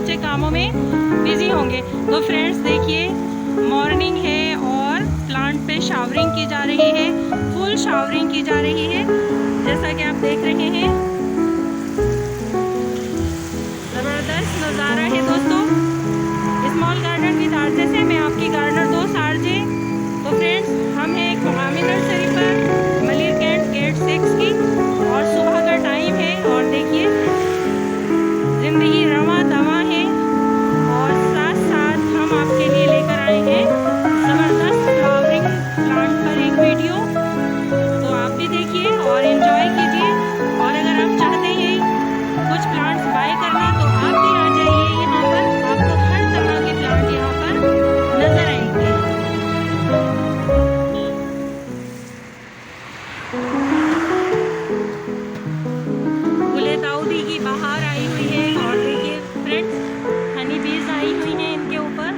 बच्चे कामों में बिजी होंगे। तो फ्रेंड्स देखिए, मॉर्निंग है और प्लांट पे शावरिंग की जा रही है, फुल शावरिंग की जा रही है, जैसा कि आप देख रहे हैं। ज़बरदस्त नज़ारा है दोस्तों। स्मॉल गार्डन विद आरजे से मैं आपकी गार्डनर दोस्त आरजे। तो फ्रेंड्स, हम हैं कोमामी नर्सरी पर, मलिर कैंट गेट 6 की, और सुबह का टाइम है। और देखिए, ज़िंदगी रवां दवां है, और साथ साथ हम आपके लिए लेकर आए हैं ज़बरदस्त फ्लावरिंग प्लांट पर एक वीडियो। तो आप भी देखिए और एंजॉय कीजिए। और अगर आप चाहते हैं कुछ प्लांट्स बाय करना, तो आप भी आ जाइए यहाँ पर। आपको हर तरह के प्लांट यहाँ पर नजर आएंगे। गुले दाऊदी की बहार आई हुई है, और देखिए फ्रेंड्स, हनी बीज आई हुई हैं इनके ऊपर।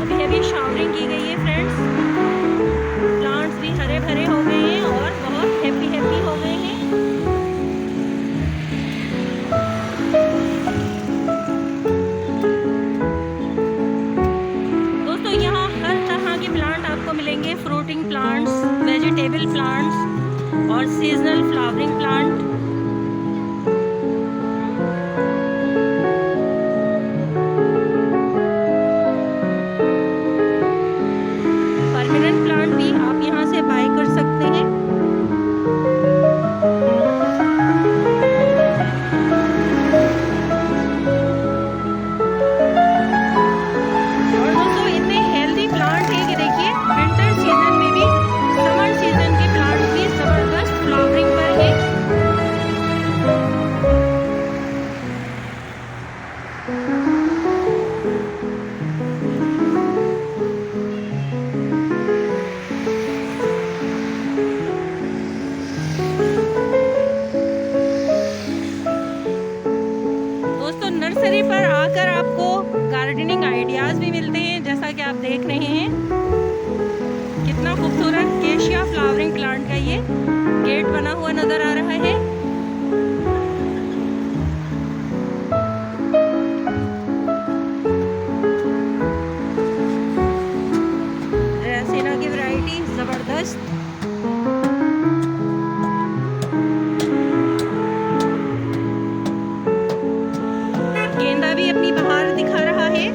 अभी अभी शावरिंग की गई है फ्रेंड्स। प्लांट्स भी हरे भरे हो गए हैं और बहुत हैप्पी हो गए हैं। दोस्तों, यहाँ हर तरह के प्लांट आपको मिलेंगे, फ्रूटिंग प्लांट्स, वेजिटेबल प्लांट्स और seasonal flowering plant. Permanent plant भी आप यहाँ से बाय कर सकते हैं। और दोस्तों, इतने हेल्दी प्लांट है कि देखिए, विंटर सीजन में भी, समर सीजन के प्लांट भी जबरदस्त फ्लावरिंग पर है। दोस्तों, नर्सरी पर आकर आपको गार्डनिंग आइडियाज भी मिलते हैं, जैसा कि आप देख रहे हैं। कितना खूबसूरत केशिया फ्लावरिंग प्लांट का ये गेट बना हुआ नजर आ रहा है। ड्रेसिना की वैरायटी जबरदस्त। गेंदा भी अपनी बहार दिखा रहा है।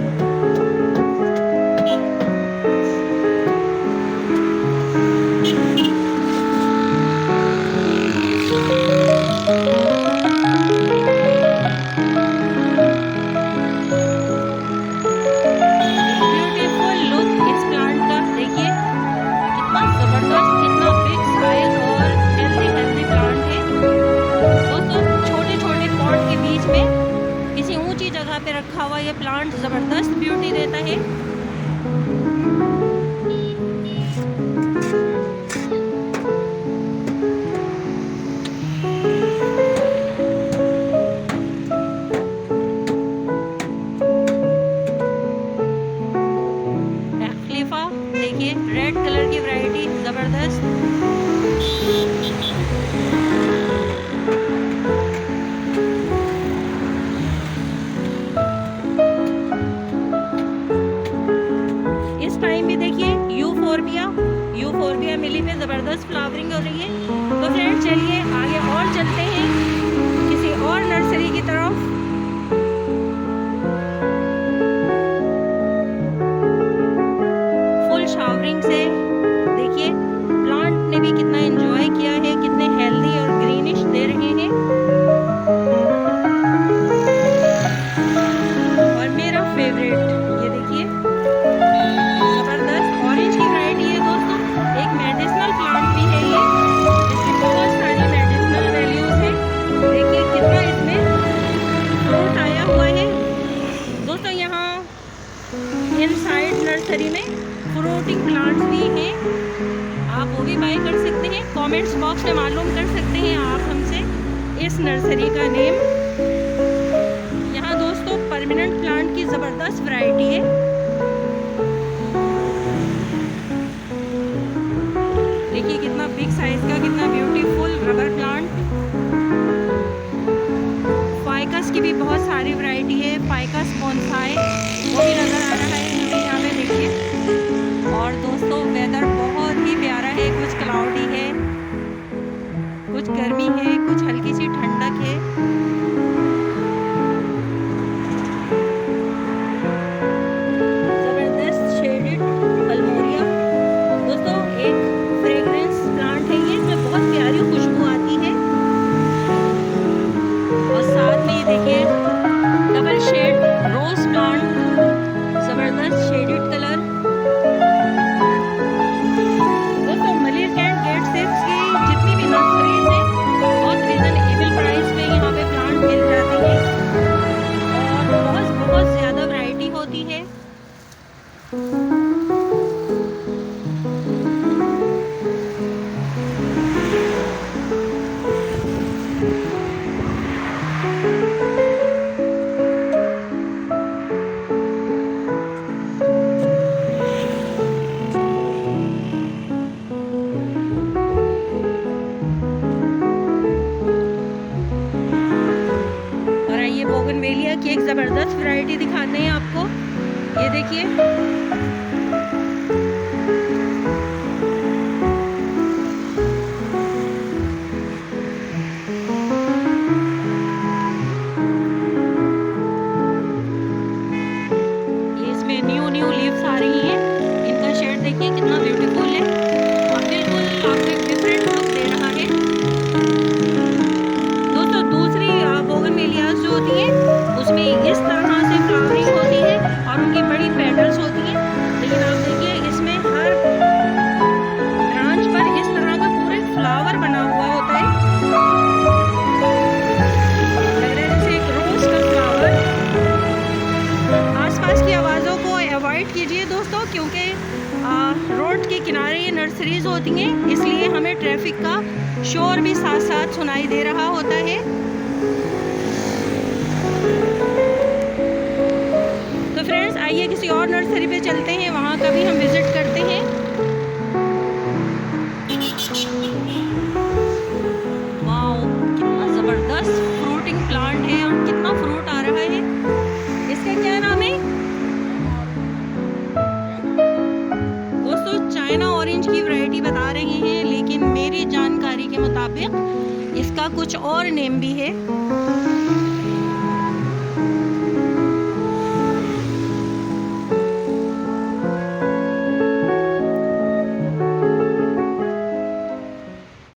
ब्यूटीफुल लुक इस प्लांट का, देखिए कितना जबरदस्त, कितना बिग साइज और हेल्दी प्लांट है। दोस्तों, छोटे छोटे पॉट के बीच में किसी ऊंची जगह पे रखा हुआ ये प्लांट जबरदस्त ब्यूटी देता है। खलीफा देखिए, रेड कलर की वैरायटी जबरदस्त। इस टाइम भी देखिए, यूफोर्बिया मिली पे जबरदस्त फ्लावरिंग हो रही है। तो फ्रेंड्स, चलिए आगे और चलते हैं किसी और नर्सरी की तरफ। फुल शावरिंग से देखिए, प्लांट ने भी कितना एंजॉय किया है, कितने हेल्दी और ग्रीनिश दे रहे हैं। और मेरा फेवरेट, ये देखिए, जबरदस्त ऑरेंज की वैरायटी है दोस्तों। एक मेडिसिनल प्लांट भी है ये, इसकी बहुत सारी मेडिसिनल वैल्यूज है। देखिए कितना इसमें फ्रूट आया हुआ है। दोस्तों, यहाँ इनसाइड नर्सरी में फ्रूटिंग प्लांट्स भी हैं, आप वो भी बाय कर सकते हैं। कमेंट्स बॉक्स में मालूम कर सकते हैं आप हमसे इस नर्सरी का नेम। यहाँ दोस्तों, परमानेंट प्लांट की ज़बरदस्त वैरायटी है। है इसका, कितना ब्यूटीफुल रबर प्लांट। फाइकस की भी बहुत सारी वैरायटी है, फाइकस बोनसाई वो भी नज़र आ रहा है हमें यहाँ पे, देखिए। और दोस्तों वेदर बहुत ही प्यारा है, कुछ क्लाउडी है, कुछ गर्मी है, कुछ हल्की सी ठंडक है। जबरदस्त शेडेड पल्मोरिया दोस्तों, एक फ्रेग्रेंस प्लांट है ये, इसमें बहुत प्यारी खुशबू आती है। और साथ में ये देखिए डबल शेड रोज प्लांट, जबरदस्त शेडेड कलर। दोस्तों मलिर कैंट गेट 6 की जितनी भी नर्सरीज हैं बहुत रीजनेबल प्राइस पे यहाँ पे प्लांट मिल जाते हैं और बहुत ज़्यादा वैरायटी होती है। बोगनवेलिया की एक ज़बरदस्त वैरायटी दिखाते हैं आपको, ये देखिए। ये इसमें न्यू लीव्स आ रही हैं, इनका शेड देखिए कितना ब्यूटीफुल है और बिल्कुल आपको एक डिफरेंट लुक दे रहा है। दोस्तों दूसरी बोगनवेलियाज जो होती हैं उसमें इस तरह से फ्लावरिंग होती है और उनकी बड़ी पेटल्स होती हैं, लेकिन आप देखिए इसमें हर ब्रांच पर इस तरह का पूरा फ्लावर बना हुआ होता है, लग रहा है जैसे एक रोज का फ्लावर। आसपास की आवाज़ों को अवॉइड कीजिए दोस्तों, क्योंकि रोड के किनारे ये नर्सरीज होती हैं, इसलिए हमें ट्रैफिक का शोर भी साथ साथ सुनाई दे रहा होता है। तो फ्रेंड्स आइए किसी और नर्सरी पे चलते हैं, वहाँ का भी हम विजिट करते हैं। वाओ कितना ज़बरदस्त फ्रूटिंग प्लांट है और कितना फ्रूट आ रहा है। इसका क्या नाम है दोस्तों? चाइना ऑरेंज की वैरायटी बता रहे हैं, लेकिन मेरी जानकारी के मुताबिक इसका कुछ और नेम भी है।